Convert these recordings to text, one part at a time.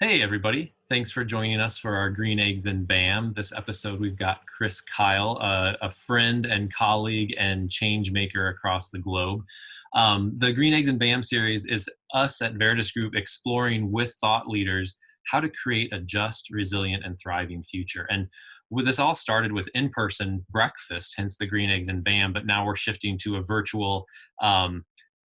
Hey, everybody. Thanks for joining us for our Green Eggs and BAM. This episode, we've got Chris Kyle, a friend and colleague and change maker across the globe. The Green Eggs and BAM series is us at Verdis Group exploring with thought leaders how to create a just, resilient, and thriving future. And with this all started with in-person breakfast, hence the Green Eggs and BAM, but now we're shifting to a virtual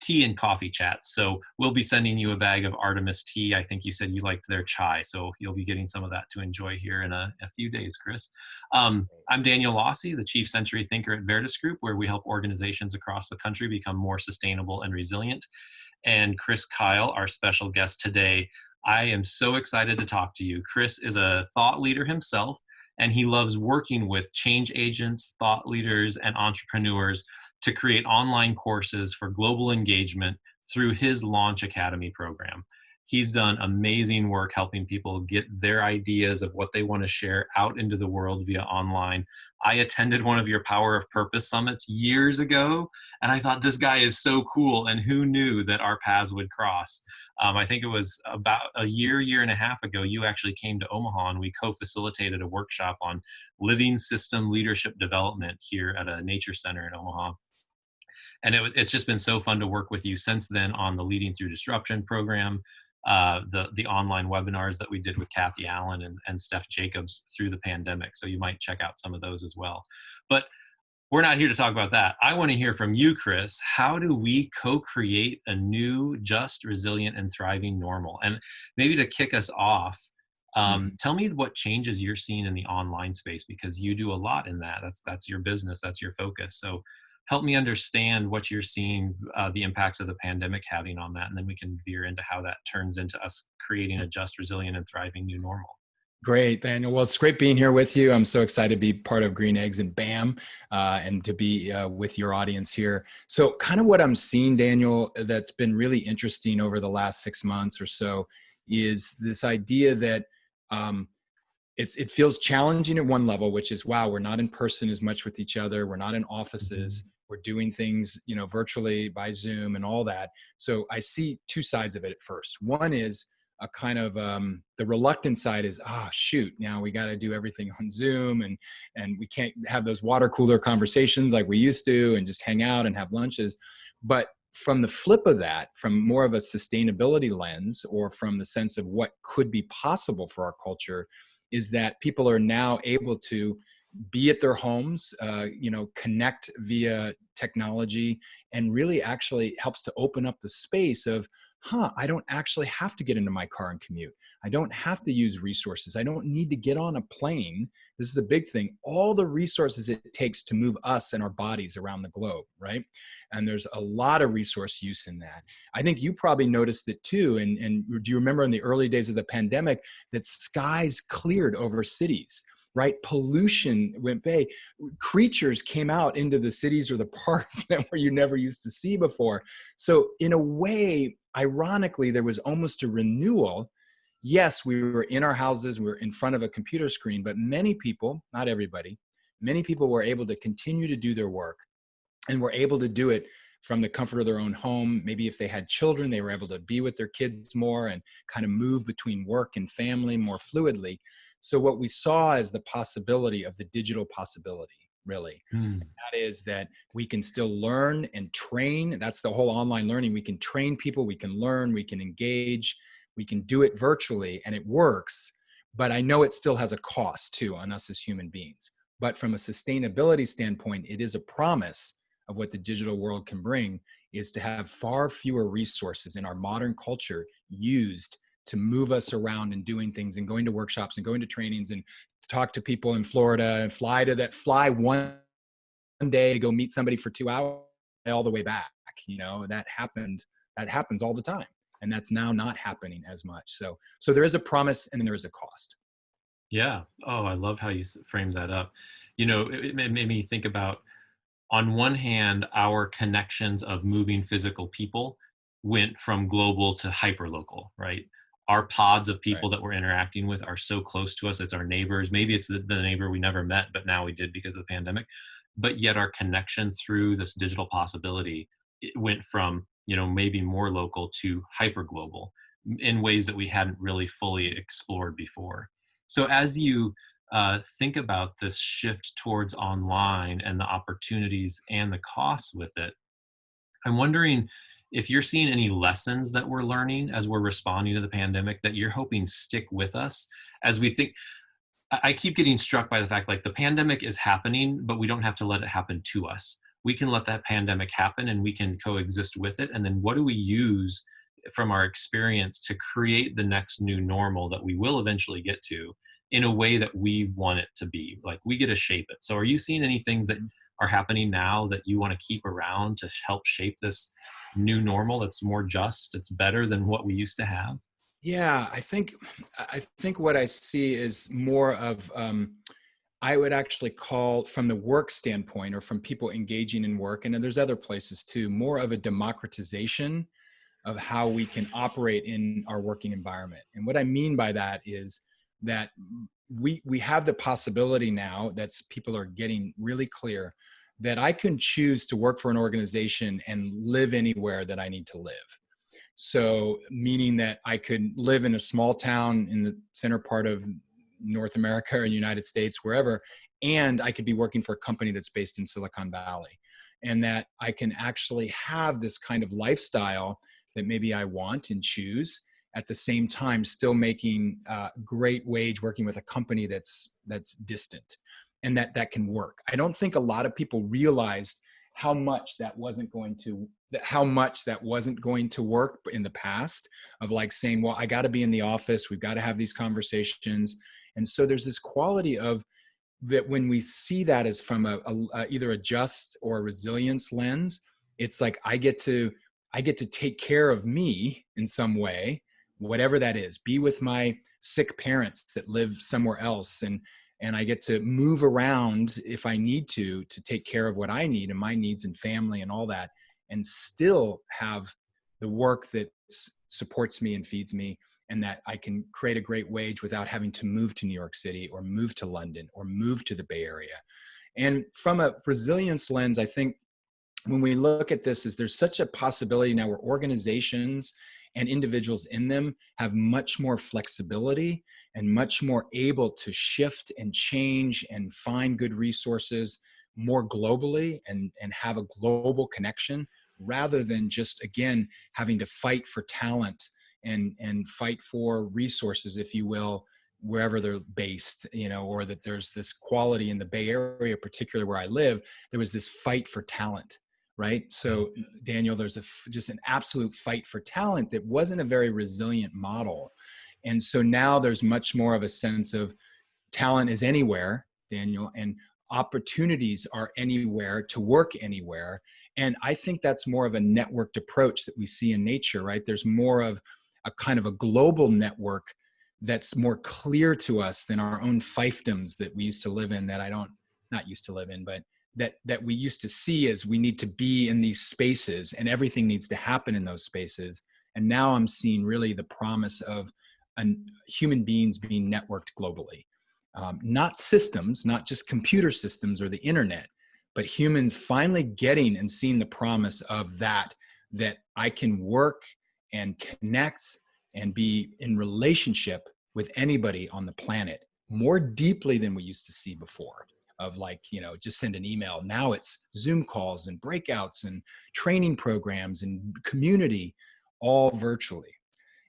tea and coffee chats. So we'll be sending you a bag of Artemis tea. I think you said you liked their chai, so you'll be getting some of that to enjoy here in a few days, Chris. I'm Daniel Lossie, the Chief Century Thinker at Verdis Group, where we help organizations across the country become more sustainable and resilient. And Chris Kyle, our special guest today. I am so excited to talk to you. Chris is a thought leader himself, and he loves working with change agents, thought leaders, and entrepreneurs to create online courses for global engagement through his Launch Academy program. He's done amazing work helping people get their ideas of what they want to share out into the world via online. I attended one of your Power of Purpose summits years ago, and I thought this guy is so cool, and who knew that our paths would cross? I think it was about a year and a half ago, you actually came to Omaha and we co-facilitated a workshop on living system leadership development here at a nature center in Omaha. And it's just been so fun to work with you since then on the Leading Through Disruption program, the online webinars that we did with Kathy Allen and Steph Jacobs through the pandemic. So you might check out some of those as well. But we're not here to talk about that. I want to hear from you, Chris. How do we co-create a new, just, resilient, and thriving normal? And maybe to kick us off, tell me what changes you're seeing in the online space, because you do a lot in that. That's your business. That's your focus. So help me understand what you're seeing, the impacts of the pandemic having on that, and then we can veer into how that turns into us creating a just, resilient, and thriving new normal. Great, Daniel. Well, it's great being here with you. I'm so excited to be part of Green Eggs and BAM and to be with your audience here. So kind of what I'm seeing, Daniel, that's been really interesting over the last 6 months or so is this idea that it feels challenging at one level, which is, wow, we're not in person as much with each other. We're not in offices. We're doing things, virtually by Zoom and all that. So I see two sides of it at first. One is a kind of the reluctant side is, shoot, now we got to do everything on Zoom and we can't have those water cooler conversations like we used to and just hang out and have lunches. But from the flip of that, from more of a sustainability lens or from the sense of what could be possible for our culture, is that people are now able to be at their homes, connect via technology, and really actually helps to open up the space of, I don't actually have to get into my car and commute. I don't have to use resources. I don't need to get on a plane. This is a big thing. All the resources it takes to move us and our bodies around the globe, right? And there's a lot of resource use in that. I think you probably noticed it too. And do you remember in the early days of the pandemic that skies cleared over cities? Right? Pollution went by. Creatures came out into the cities or the parks that were you never used to see before. So in a way, ironically, there was almost a renewal. Yes, we were in our houses, we were in front of a computer screen, but many people, not everybody, many people were able to continue to do their work and were able to do it from the comfort of their own home. Maybe if they had children, they were able to be with their kids more and kind of move between work and family more fluidly. So what we saw is the possibility of the digital possibility, really. And that is that we can still learn and train. That's the whole online learning. We can train people, we can learn, we can engage, we can do it virtually, and it works. But I know it still has a cost too on us as human beings. But from a sustainability standpoint, it is a promise of what the digital world can bring, is to have far fewer resources in our modern culture used to move us around and doing things and going to workshops and going to trainings and talk to people in Florida and fly one day to go meet somebody for 2 hours all the way back. That happens all the time. And that's now not happening as much. So there is a promise and then there is a cost. Yeah. Oh, I love how you framed that up. It made me think about, on one hand, our connections of moving physical people went from global to hyper-local, right? Our pods of people that we're interacting with are so close to us. It's our neighbors. Maybe it's the neighbor we never met, but now we did because of the pandemic. But yet our connection through this digital possibility, it went from, maybe more local to hyper global. in ways that we hadn't really fully explored before. So as you think about this shift towards online and the opportunities and the costs with it, I'm wondering if you're seeing any lessons that we're learning as we're responding to the pandemic that you're hoping stick with us as we think. I keep getting struck by the fact like the pandemic is happening, but we don't have to let it happen to us. We can let that pandemic happen and we can coexist with it. And then what do we use from our experience to create the next new normal that we will eventually get to in a way that we want it to be? Like we get to shape it. So are you seeing any things that are happening now that you want to keep around to help shape this new normal that's more just, it's better than what we used to have? Yeah, I think what I see is more of I would actually call from the work standpoint or from people engaging in work, and then there's other places too, more of a democratization of how we can operate in our working environment. And what I mean by that is that we have the possibility now that people are getting really clear that I can choose to work for an organization and live anywhere that I need to live. So, meaning that I could live in a small town in the center part of North America or United States, wherever, and I could be working for a company that's based in Silicon Valley. And that I can actually have this kind of lifestyle that maybe I want and choose at the same time, still making great wage working with a company that's distant, and that can work. I don't think a lot of people realized how much that wasn't going to work in the past, of like saying, well, I got to be in the office, we've got to have these conversations. And so there's this quality of that when we see that as from either a just or a resilience lens, it's like I get to take care of me in some way, whatever that is, be with my sick parents that live somewhere else, and I get to move around if I need to take care of what I need and my needs and family and all that, and still have the work that supports me and feeds me, and that I can create a great wage without having to move to New York City or move to London or move to the Bay Area. And from a resilience lens, I think when we look at this, is there's such a possibility now where organizations and individuals in them have much more flexibility and much more able to shift and change and find good resources more globally and have a global connection, rather than just, again, having to fight for talent and fight for resources, if you will, wherever they're based, or that there's this quality in the Bay Area, particularly where I live, there was this fight for talent. Right. So, Daniel, there's just an absolute fight for talent that wasn't a very resilient model. And so now there's much more of a sense of talent is anywhere, Daniel, and opportunities are anywhere to work anywhere. And I think that's more of a networked approach that we see in nature, right? There's more of a kind of a global network that's more clear to us than our own fiefdoms that we used to live in, that not used to live in, but that we used to see as we need to be in these spaces and everything needs to happen in those spaces. And now I'm seeing really the promise of human beings being networked globally. Not systems, not just computer systems or the internet, but humans finally getting and seeing the promise of that I can work and connect and be in relationship with anybody on the planet more deeply than we used to see before. Of like, just send an email. Now it's Zoom calls and breakouts and training programs and community, all virtually.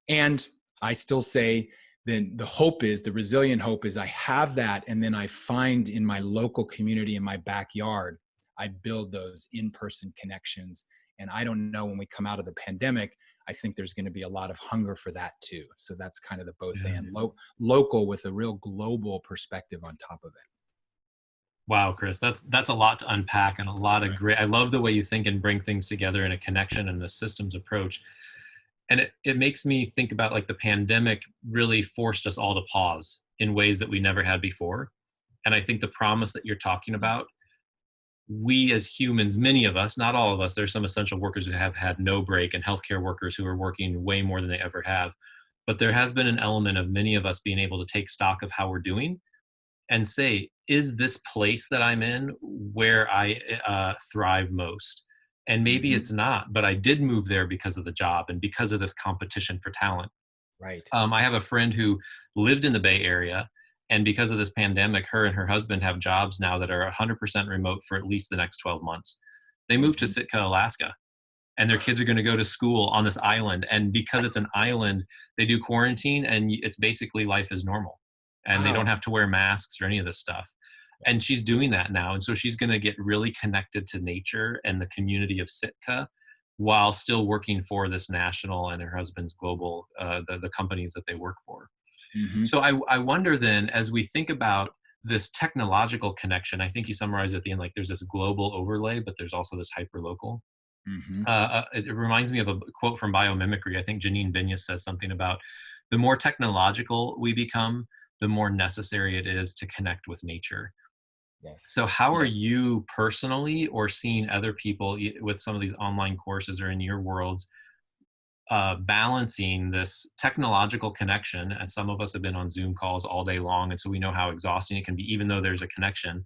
And I still say then the resilient hope is I have that. And then I find in my local community, in my backyard, I build those in-person connections. And I don't know, when we come out of the pandemic, I think there's going to be a lot of hunger for that too. So that's kind of the both and local with a real global perspective on top of it. Wow, Chris, that's a lot to unpack and a lot of great. I love the way you think and bring things together in a connection and the systems approach. And it makes me think about like the pandemic really forced us all to pause in ways that we never had before. And I think the promise that you're talking about, we as humans, many of us, not all of us, there's some essential workers who have had no break and healthcare workers who are working way more than they ever have. But there has been an element of many of us being able to take stock of how we're doing and say, is this place that I'm in where I thrive most? And maybe it's not, but I did move there because of the job and because of this competition for talent. Right. I have a friend who lived in the Bay Area, and because of this pandemic, her and her husband have jobs now that are 100% remote for at least the next 12 months. They moved to Mhm. Sitka, Alaska, and their kids are going to go to school on this island. And because it's an island, they do quarantine, and it's basically life as normal. And they don't Wow. have to wear masks or any of this stuff. And she's doing that now. And so she's going to get really connected to nature and the community of Sitka while still working for this national and her husband's global, the companies that they work for. Mhm. So I wonder then, as we think about this technological connection, I think you summarized at the end, like there's this global overlay, but there's also this hyper local. Mhm. It reminds me of a quote from biomimicry. I think Janine Benyus says something about the more technological we become, the more necessary it is to connect with nature. Yes. So, how are Yes. you personally or seeing other people with some of these online courses or in your worlds balancing this technological connection? And some of us have been on Zoom calls all day long, and so we know how exhausting it can be, even though there's a connection.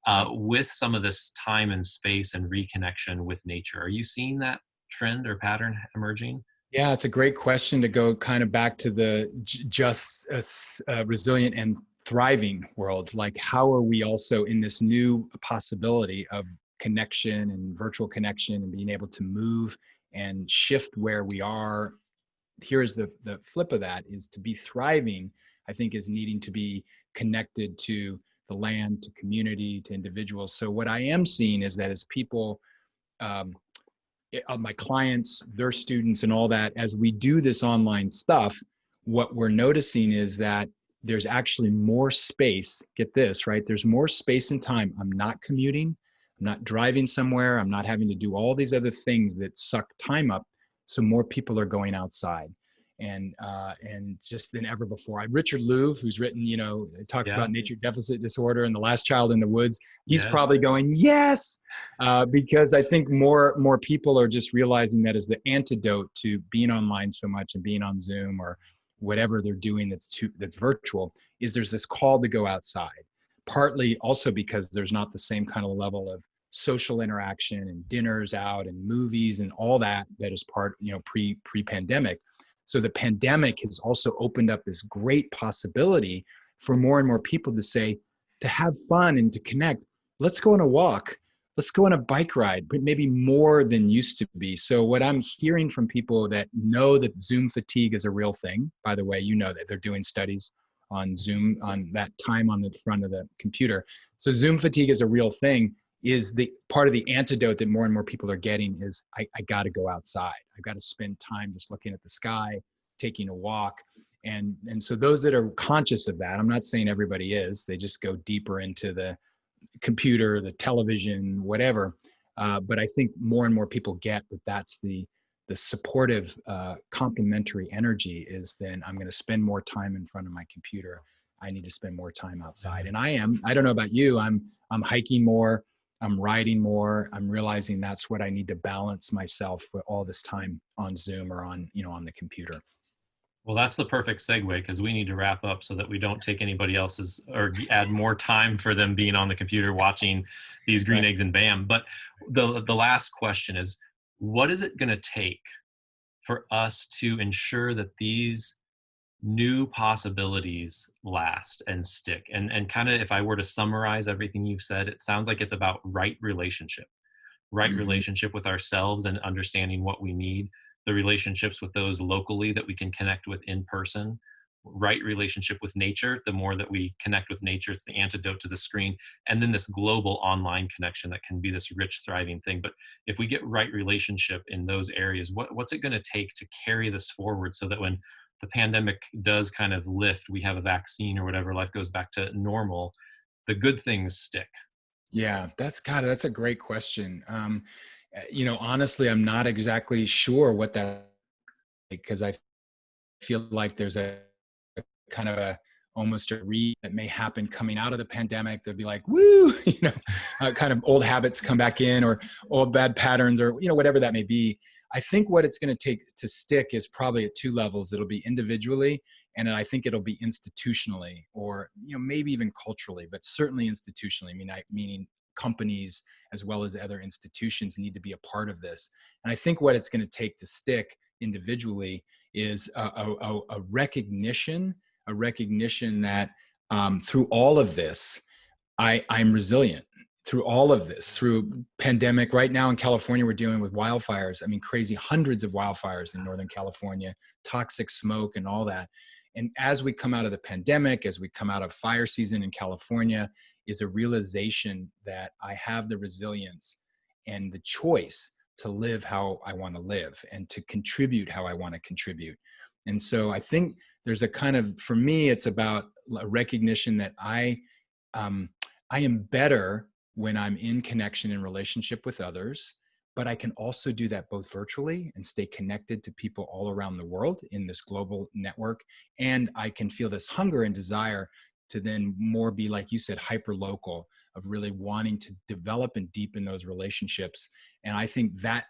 Right. With some of this time and space and reconnection with nature, are you seeing that trend or pattern emerging? Yeah, it's a great question to go kind of back to the just resilient and thriving world. Like, how are we also in this new possibility of connection and virtual connection and being able to move and shift where we are? Here's the flip of that is to be thriving, I think, is needing to be connected to the land, to community, to individuals. So, what I am seeing is that as people, um, my clients, their students, and all that, as we do this online stuff, what we're noticing is that there's actually more space. Get this, right? There's more space and time. I'm not commuting, I'm not driving somewhere, I'm not having to do all these other things that suck time up. So more people are going outside. And just than ever before. Richard Louv, who's written, talks Yeah. about nature deficit disorder and The Last Child in the Woods. He's Yes. probably going, yes, because I think more people are just realizing that as the antidote to being online so much and being on Zoom or whatever they're doing that's virtual, is there's this call to go outside. Partly also because there's not the same kind of level of social interaction and dinners out and movies and all that is part, pre-pandemic. So the pandemic has also opened up this great possibility for more and more people to say, to have fun and to connect, let's go on a walk, let's go on a bike ride, but maybe more than used to be. So what I'm hearing from people that know that Zoom fatigue is a real thing, by the way, that they're doing studies on Zoom, on that time on the front of the computer. So Zoom fatigue is a real thing. Is the part of the antidote that more and more people are getting is I got to go outside. I got to spend time just looking at the sky, taking a walk. And so those that are conscious of that, I'm not saying everybody is, they just go deeper into the computer, the television, whatever. But I think more and more people get that that's the supportive, complementary energy is then I'm going to spend more time in front of my computer. I need to spend more time outside. And I don't know about you, I'm hiking more, I'm riding more. I'm realizing that's what I need to balance myself with all this time on Zoom or on the computer. Well, that's the perfect segue because we need to wrap up so that we don't take anybody else's or add more time for them being on the computer watching these green Right. eggs and bam. But the last question is, what is it going to take for us to ensure that these new possibilities last and stick? And kind of, if I were to summarize everything you've said, it sounds like it's about right Mm-hmm. relationship with ourselves and understanding what we need, the relationships with those locally that we can connect with in person, right relationship with nature. The more that we connect with nature, it's the antidote to the screen. And then this global online connection that can be this rich, thriving thing. But if we get right relationship in those areas, what's it going to take to carry this forward so that when the pandemic does kind of lift, we have a vaccine or whatever, life goes back to normal, the good things stick? Yeah, that's a great question. Honestly, I'm not exactly sure what that, because I feel like there's a kind of a almost a read that may happen coming out of the pandemic. They'll be like, woo, kind of old habits come back in, or old bad patterns, or whatever that may be. I think what it's going to take to stick is probably at two levels. It'll be individually, and I think it'll be institutionally, or maybe even culturally, but certainly institutionally. Meaning companies as well as other institutions need to be a part of this. And I think what it's going to take to stick individually is a recognition that through all of this, I'm resilient through all of this, through pandemic. Right now in California, we're dealing with wildfires. I mean, crazy hundreds of wildfires in Northern California, toxic smoke and all that. And as we come out of the pandemic, as we come out of fire season in California, is a realization that I have the resilience and the choice to live how I want to live and to contribute how I want to contribute. And so I think there's a kind of, for me, it's about a recognition that I am better when I'm in connection and relationship with others, but I can also do that both virtually and stay connected to people all around the world in this global network. And I can feel this hunger and desire to then more be, like you said, hyper local, of really wanting to develop and deepen those relationships. And I think that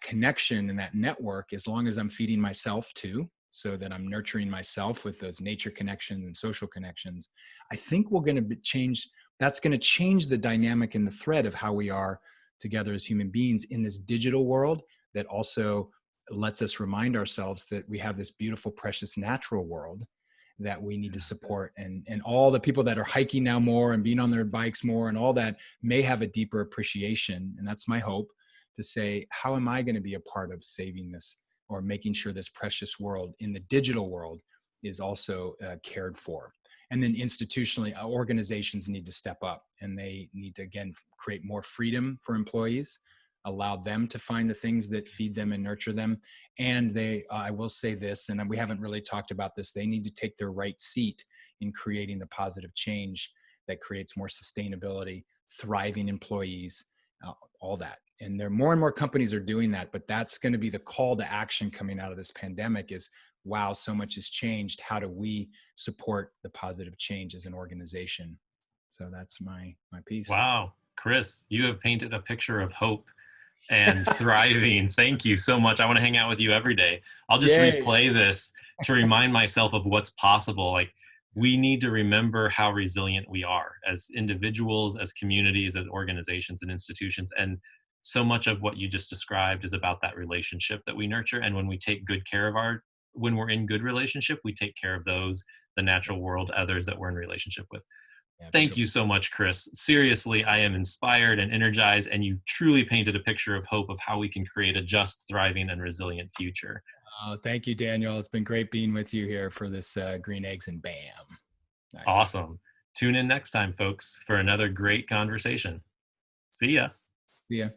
connection and that network, as long as I'm feeding myself too, so that I'm nurturing myself with those nature connections and social connections, I think we're going to change. That's going to change the dynamic and the thread of how we are together as human beings in this digital world that also lets us remind ourselves that we have this beautiful, precious natural world that we need to support. And all the people that are hiking now more and being on their bikes more and all that may have a deeper appreciation. And that's my hope, to say, how am I going to be a part of saving this or making sure this precious world in the digital world is also cared for? And then institutionally, organizations need to step up, and they need to, again, create more freedom for employees, allow them to find the things that feed them and nurture them. And they, I will say this, and we haven't really talked about this, they need to take their right seat in creating the positive change that creates more sustainability, thriving employees, all that. And there, more and more companies are doing that, but that's going to be the call to action coming out of this pandemic is, wow, so much has changed. How do we support the positive change as an organization? So that's my piece. Wow, Chris, you have painted a picture of hope and thriving. Thank you so much. I want to hang out with you every day. I'll just Yay. replay this to remind myself of what's possible. Like, we need to remember how resilient we are as individuals, as communities, as organizations and institutions. And so much of what you just described is about that relationship that we nurture. And when we take good care of when we're in good relationship, we take care of those, the natural world, others that we're in relationship with. Yeah, Thank you beautiful. so much, Chris. Seriously, I am inspired and energized, and you truly painted a picture of hope of how we can create a just, thriving, and resilient future. Thank you, Daniel. It's been great being with you here for this Green Eggs and Bam. Nice. Awesome. Tune in next time, folks, for another great conversation. See ya. See ya.